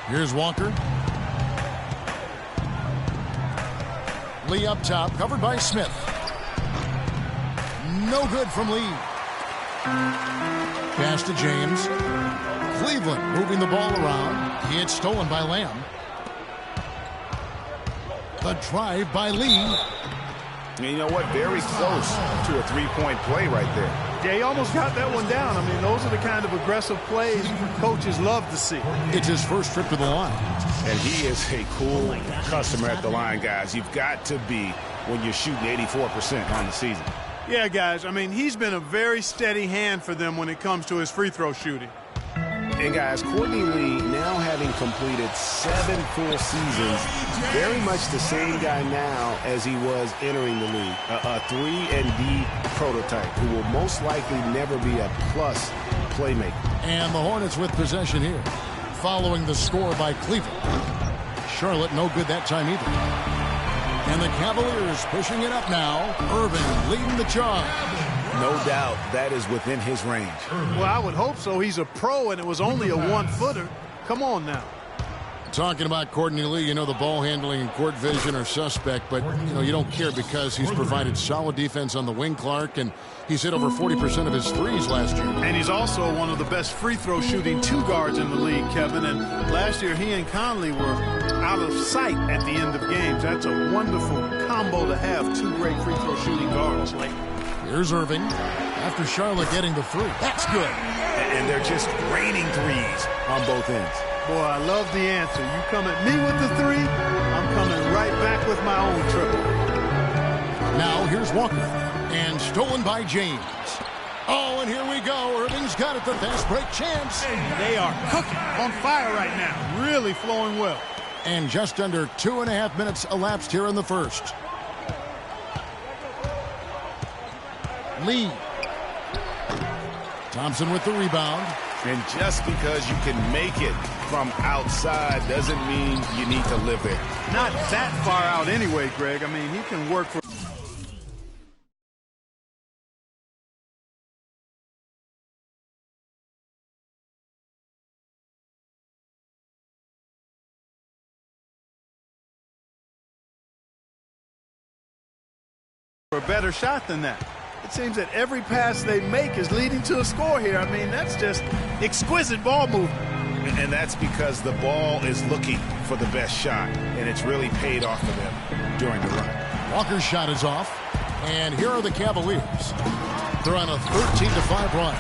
Here's Walker. Lee up top, covered by Smith. No good from Lee. Pass to James. Cleveland moving the ball around. It's stolen by Lamb. The drive by Lee. And you know what? Very close to a three-point play right there. Yeah, he almost got that one down. I mean, those are the kind of aggressive plays coaches love to see. It's his first trip to the line. And he is a cool customer at the line, guys. You've got to be when you're shooting 84% on the season. Yeah, guys. I mean, he's been a very steady hand for them when it comes to his free throw shooting. And, guys, Courtney Lee, now having completed 7 full seasons, very much the same guy now as he was entering the league. A 3-and-D prototype who will most likely never be a plus playmaker. And the Hornets with possession here, following the score by Cleveland. Charlotte no good that time either. And the Cavaliers pushing it up now. Irving leading the charge. No doubt that is within his range. Well, I would hope so. He's a pro, and it was only a one-footer. Come on now. Talking about Courtney Lee, you know the ball handling and court vision are suspect, but you don't care because he's provided solid defense on the wing, Clark, and he's hit over 40% of his threes last year. And he's also one of the best free throw shooting two guards in the league, Kevin. And last year he and Conley were out of sight at the end of games. That's a wonderful combo to have, two great free throw shooting guards. Here's Irving after Charlotte getting the three. That's good. And they're just raining threes on both ends. Boy, I love the answer. You come at me with the three, I'm coming right back with my own triple. Now here's Walker, and stolen by James. Oh, and here we go. Irving's got it, the fast break chance. They are cooking, on fire right now, really flowing well. And just under 2.5 minutes elapsed here in the first. Lee. Thompson with the rebound. And just because you can make it from outside doesn't mean you need to live there. Not that far out anyway, Greg. I mean, he can work for... a better shot than that. It seems that every pass they make is leading to a score here. I mean, that's just exquisite ball movement. And that's because the ball is looking for the best shot, and it's really paid off for them during the run. Walker's shot is off, and here are the Cavaliers. They're on a 13-5 run.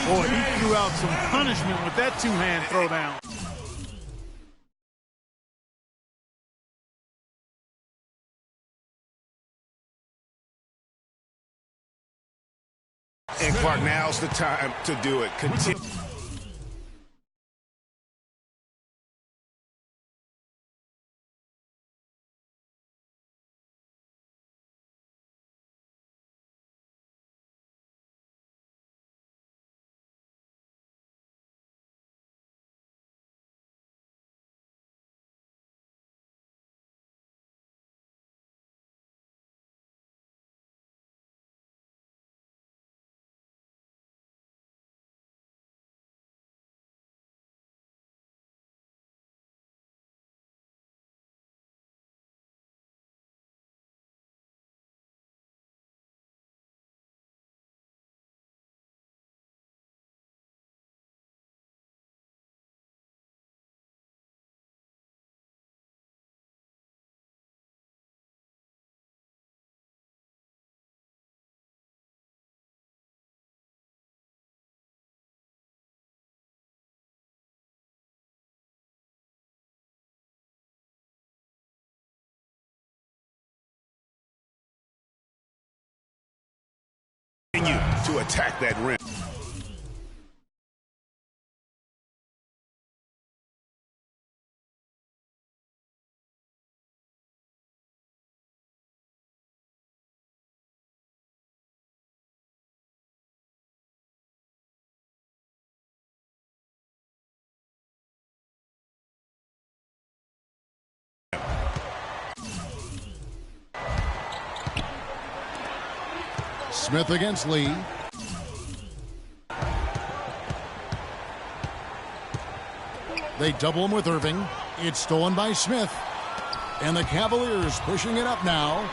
Boy, he threw out some punishment with that two-hand throwdown. And Clark, now's the time to do it. Continue. To attack that rim. Smith against Lee. They double him with Irving. It's stolen by Smith. And the Cavaliers pushing it up now.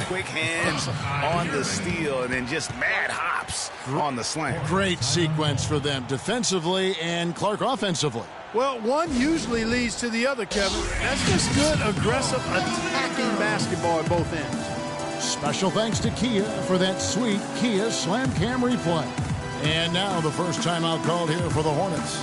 Quick hands on the steal and then just mad hops on the slam. Great sequence for them defensively and Clark offensively. Well, one usually leads to the other, Kevin. That's just good, aggressive, attacking basketball at both ends. Special thanks to Kia for that sweet Kia Slam Cam replay. And now the first timeout called here for the Hornets.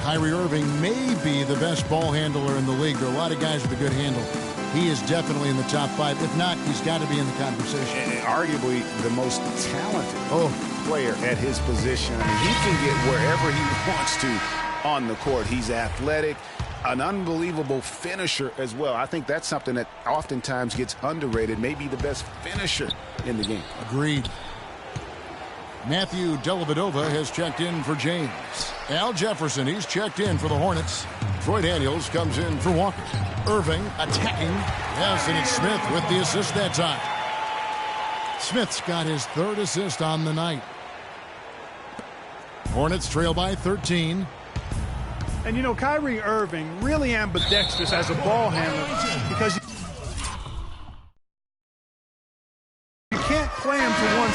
Kyrie Irving may be the best ball handler in the league. There are a lot of guys with a good handle. He is definitely in the top 5. If not, he's got to be in the conversation. And arguably the most talented player at his position. I mean, he can get wherever he wants to on the court. He's athletic, an unbelievable finisher as well. I think that's something that oftentimes gets underrated. Maybe the best finisher in the game. Agreed. Matthew Dellavedova has checked in for James. Al Jefferson, he's checked in for the Hornets. Troy Daniels comes in for Walker. Irving attacking. Yes, and it's Smith with the assist that time. Smith's got his 3rd assist on the night. Hornets trail by 13. And, you know, Kyrie Irving really ambidextrous as a ball handler because you can't play him to one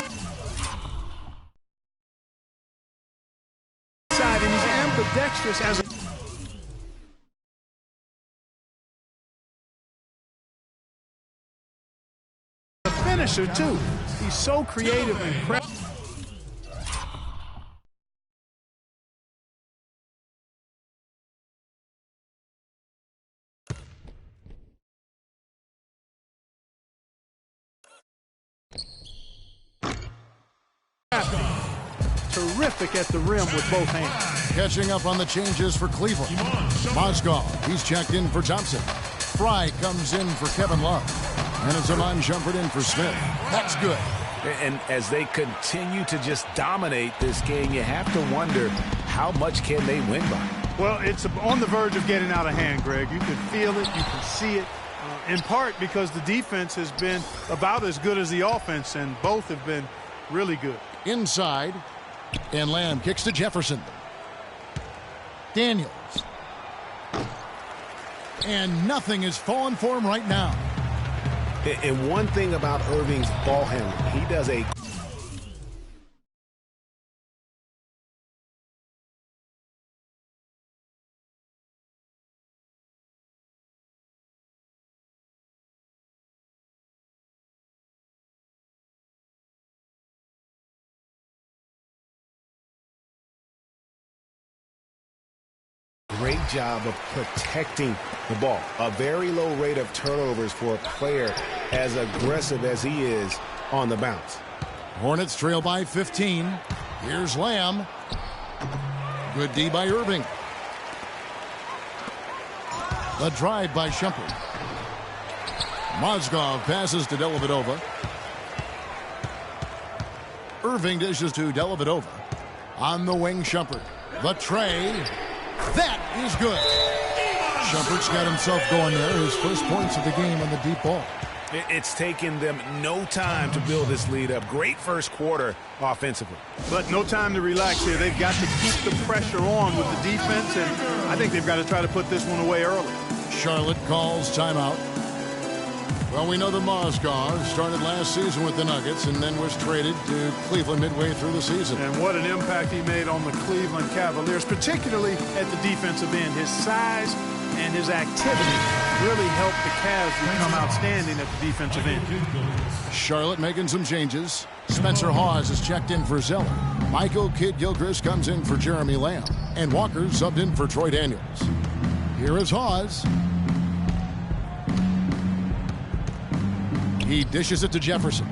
side, and he's ambidextrous as a finisher, too. He's so creative and crafty. Terrific at the rim with both hands. Catching up on the changes for Cleveland. Mozgov, he's checked in for Thompson. Fry comes in for Kevin Love. And it's Iman Shumpert in for Smith. That's good. And as they continue to just dominate this game, you have to wonder how much can they win by. Well, it's on the verge of getting out of hand, Greg. You can feel it. You can see it. In part because the defense has been about as good as the offense, and both have been really good. Inside. And Lamb kicks to Jefferson. Daniels. And nothing is falling for him right now. And one thing about Irving's ball handling, he does a great job of protecting the ball. A very low rate of turnovers for a player as aggressive as he is on the bounce. Hornets trail by 15. Here's Lamb. Good D by Irving. The drive by Shumpert. Mozgov passes to Dellavedova. Irving dishes to Dellavedova. On the wing, Shumpert. The tray. That is good. Shumpert's got himself going there. His first points of the game on the deep ball. It's taken them no time to build this lead up. Great first quarter offensively. But no time to relax here. They've got to keep the pressure on with the defense, and I think they've got to try to put this one away early. Charlotte calls timeout. Well, we know that Mozgov started last season with the Nuggets and then was traded to Cleveland midway through the season. And what an impact he made on the Cleveland Cavaliers, particularly at the defensive end. His size and his activity really helped the Cavs become outstanding at the defensive end. Charlotte making some changes. Spencer Hawes is checked in for Zeller. Michael Kidd-Gilchrist comes in for Jeremy Lamb. And Walker subbed in for Troy Daniels. Here is Hawes. He dishes it to Jefferson.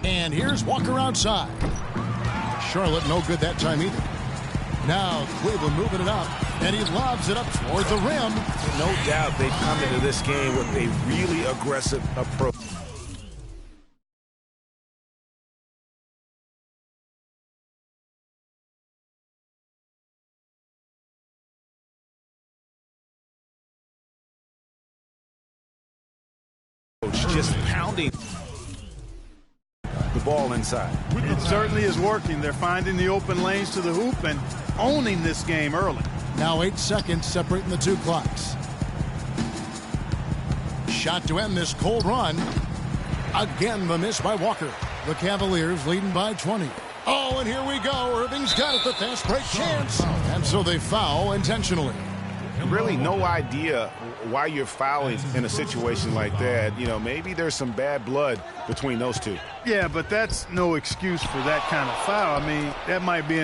And here's Walker outside. Charlotte no good that time either. Now Cleveland moving it up. And he lobs it up toward the rim. No doubt they come into this game with a really aggressive approach. Just pounding the ball inside. It certainly is working. They're finding the open lanes to the hoop and owning this game early. Now 8 seconds separating the two clocks. Shot to end this cold run. Again, the miss by Walker. The Cavaliers leading by 20. Oh, and here we go. Irving's got it, the fast break chance. And so they foul intentionally. Really no idea why you're fouling in a situation like that. You know, maybe there's some bad blood between those two. Yeah, but that's no excuse for that kind of foul. I mean, that might be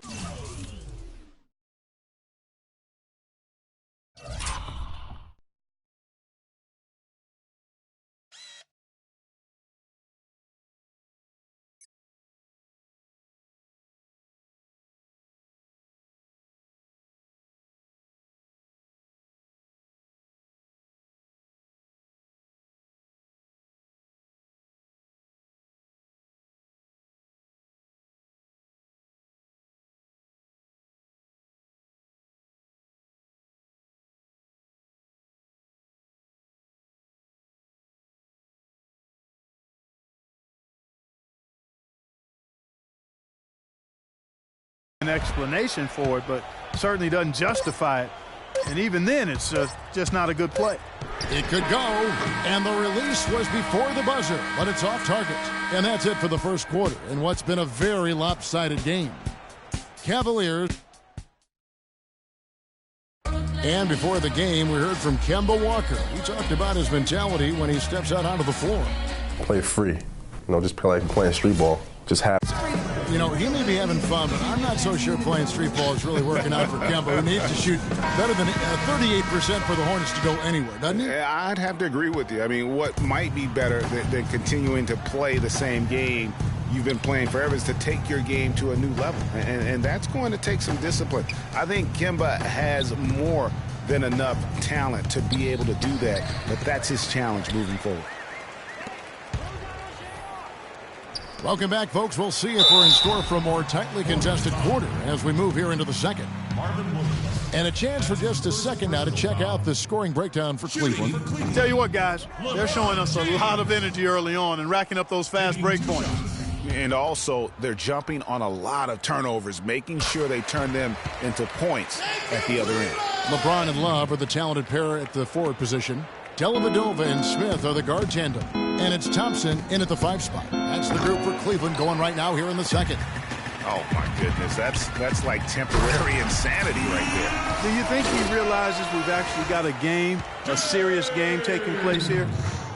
an explanation for it, but certainly doesn't justify it. And even then, it's just not a good play. It could go, and the release was before the buzzer, but it's off target. And that's it for the first quarter in what's been a very lopsided game. Cavaliers. And before the game, we heard from Kemba Walker. He talked about his mentality when he steps out onto the floor. Play free. You know, just play like playing street ball. Just have. You know, he may be having fun, but I'm not so sure playing street ball is really working out for Kemba, who needs to shoot better than 38% for the Hornets to go anywhere, doesn't he? I'd have to agree with you. I mean, what might be better than continuing to play the same game you've been playing forever is to take your game to a new level, and that's going to take some discipline. I think Kemba has more than enough talent to be able to do that, but that's his challenge moving forward. Welcome back, folks. We'll see if we're in store for a more tightly contested quarter as we move here into the second. And a chance for just a second now to check out the scoring breakdown for Cleveland. Tell you what, guys, they're showing us a lot of energy early on and racking up those fast break points. And also, they're jumping on a lot of turnovers, making sure they turn them into points at the other end. LeBron and Love are the talented pair at the forward position. Dellavedova and Smith are the guard tandem. And it's Thompson in at the 5 spot. That's the group for Cleveland going right now here in the second. Oh, my goodness. That's like temporary insanity right there. Do you think he realizes we've actually got a game, a serious game taking place here?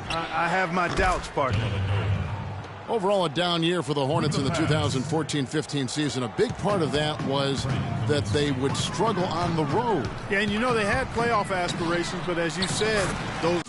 I have my doubts, partner. Overall, a down year for the Hornets in the 2014-15 season. A big part of that was that they would struggle on the road. Yeah, and you know they had playoff aspirations, but as you said, those